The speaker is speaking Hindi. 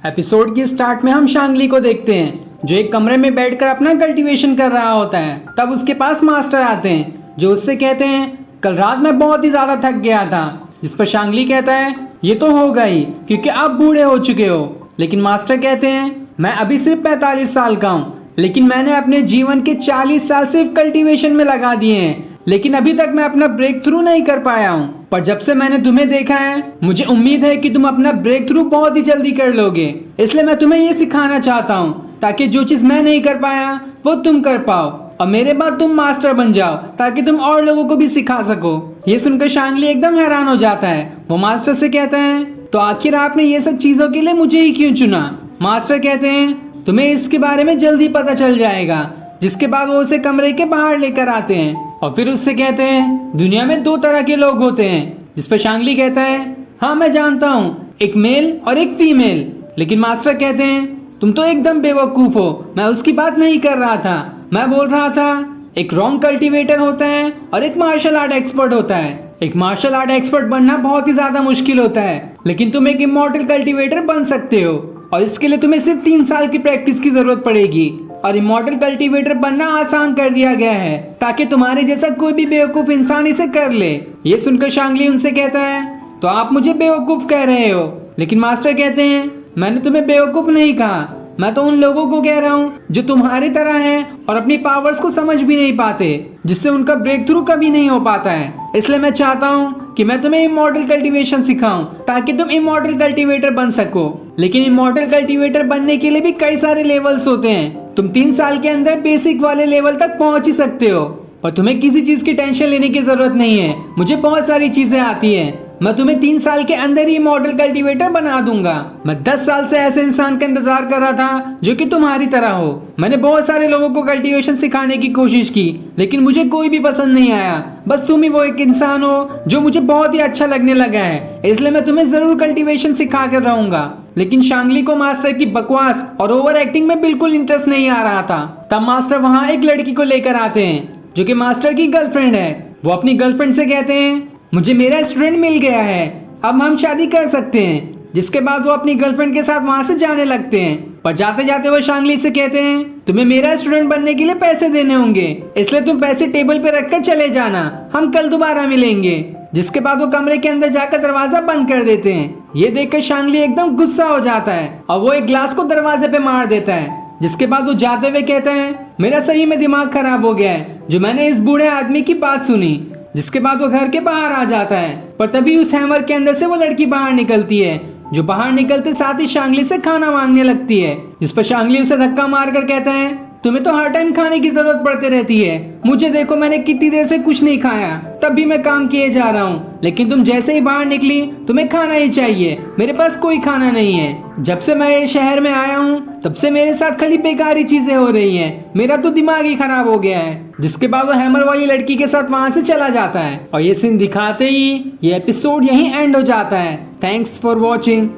एपिसोड के स्टार्ट में हम शांगली को देखते हैं जो एक कमरे में बैठकर अपना कल्टीवेशन कर रहा होता है। तब उसके पास मास्टर आते हैं जो उससे कहते हैं कल रात में बहुत ही ज्यादा थक गया था। जिस पर शांगली कहता है ये तो होगा ही क्योंकि आप बूढ़े हो चुके हो। लेकिन मास्टर कहते हैं मैं अभी सिर्फ 45 साल का हूँ, लेकिन मैंने अपने जीवन के 40 साल सिर्फ कल्टीवेशन में लगा दिए हैं, लेकिन अभी तक मैं अपना ब्रेक थ्रू नहीं कर पाया हूँ। पर जब से मैंने तुम्हें देखा है मुझे उम्मीद है कि तुम अपना ब्रेक थ्रू बहुत ही जल्दी कर लोगे। इसलिए मैं तुम्हें ये सिखाना चाहता हूँ ताकि जो चीज मैं नहीं कर पाया वो तुम कर पाओ और मेरे बाद तुम मास्टर बन जाओ ताकि तुम और लोगों को भी सिखा सको। ये सुनकर शांगली एकदम हैरान हो जाता है। वो मास्टर से कहते हैं तो आखिर आपने ये सब चीजों के लिए मुझे ही क्यों चुना। मास्टर कहते हैं तुम्हें इसके बारे में जल्दी पता चल जाएगा। जिसके बाद वो उसे कमरे के बाहर लेकर आते हैं और फिर उससे कहते हैं दुनिया में 2 तरह के लोग होते हैं। जिस पर शांगली कहता है हाँ मैं जानता हूँ, एक मेल और एक फीमेल। लेकिन मास्टर कहते हैं तुम तो एकदम बेवकूफ हो, मैं उसकी बात नहीं कर रहा था। मैं बोल रहा था एक रॉन्ग कल्टीवेटर होता है और एक मार्शल आर्ट एक्सपर्ट होता है। एक मार्शल आर्ट एक्सपर्ट बनना बहुत ही ज्यादा मुश्किल होता है, लेकिन तुम एक इमॉर्टल कल्टीवेटर बन सकते हो और इसके लिए तुम्हें सिर्फ 3 साल की प्रैक्टिस की जरूरत पड़ेगी। और इमॉर्टल कल्टीवेटर बनना आसान कर दिया गया है ताकि तुम्हारे जैसा कोई भी बेवकूफ इंसान इसे कर ले। ये सुनकर शांगली उनसे कहता है तो आप मुझे बेवकूफ कह रहे हो। लेकिन मास्टर कहते हैं मैंने तुम्हें बेवकूफ नहीं कहा, मैं तो उन लोगों को कह रहा हूँ जो तुम्हारी तरह हैं और अपनी पावर्स को समझ भी नहीं पाते, जिससे उनका ब्रेक थ्रू कभी नहीं हो पाता है। इसलिए मैं चाहता हूँ कि मैं तुम्हें इमॉर्टल कल्टीवेशन सिखाऊं ताकि तुम इमॉर्टल कल्टीवेटर बन सको। लेकिन इमॉर्टल कल्टीवेटर बनने के लिए भी कई सारे लेवल्स होते हैं। तुम 3 साल के अंदर बेसिक वाले लेवल तक पहुंच ही सकते हो और तुम्हें किसी चीज की टेंशन लेने की जरूरत नहीं है। मुझे बहुत सारी चीजें आती हैं, मैं तुम्हें 3 साल के अंदर ही इमॉर्टल कल्टीवेटर बना दूंगा। मैं 10 साल से ऐसे इंसान का इंतजार कर रहा था जो कि तुम्हारी तरह हो। मैंने बहुत सारे लोगों को कल्टीवेशन सिखाने की कोशिश की, लेकिन मुझे कोई भी पसंद नहीं आया। बस तुम ही वो एक इंसान हो जो मुझे बहुत ही अच्छा लगने लगा है, इसलिए मैं तुम्हें जरूर कल्टीवेशन सिखा कर रहूंगा। लेकिन शांगली को मास्टर की बकवास और ओवर एक्टिंग में बिल्कुल इंटरेस्ट नहीं आ रहा था। तब मास्टर वहाँ एक लड़की को लेकर आते हैं जो कि मास्टर की गर्लफ्रेंड है। वो अपनी गर्लफ्रेंड से कहते हैं मुझे मेरा स्टूडेंट मिल गया है, अब हम शादी कर सकते हैं। जिसके बाद वो अपनी गर्लफ्रेंड के साथ वहां से जाने लगते हैं। पर जाते जाते वो शांगली से कहते हैं तुम्हें मेरा स्टूडेंट बनने के लिए पैसे देने होंगे, इसलिए तुम पैसे टेबल पे रखकर चले जाना, हम कल दोबारा मिलेंगे। जिसके बाद वो कमरे के अंदर जाकर दरवाजा बंद कर देते हैं। ये देखकर शांगली एकदम गुस्सा हो जाता है और वो एक ग्लास को दरवाजे पे मार देता है। जिसके बाद वो जाते हुए कहते हैं मेरा सही में दिमाग खराब हो गया है जो मैंने इस बूढ़े आदमी की बात सुनी। जिसके बाद वो घर के बाहर आ जाता है, पर तभी उस हैमर के अंदर से वो लड़की बाहर निकलती है जो बाहर निकलते साथ ही शांगली से खाना मांगने लगती है। जिस पर शांगली उसे धक्का मारकर कहता है तुम्हें तो हर टाइम खाने की जरूरत पड़ती रहती है, मुझे देखो मैंने कितनी देर से कुछ नहीं खाया, तब भी मैं काम किए जा रहा हूँ, लेकिन तुम जैसे ही बाहर निकली तुम्हें खाना ही चाहिए, मेरे पास कोई खाना नहीं है। जब से मैं इस शहर में आया हूँ तब से मेरे साथ खाली बेकारी चीजें हो रही हैं, मेरा तो दिमाग ही खराब हो गया है। जिसके बाद वो हैमर वाली लड़की के साथ वहां से चला जाता है और ये सीन दिखाते ही ये एपिसोड यहीं एंड हो जाता है। Thanks for watching.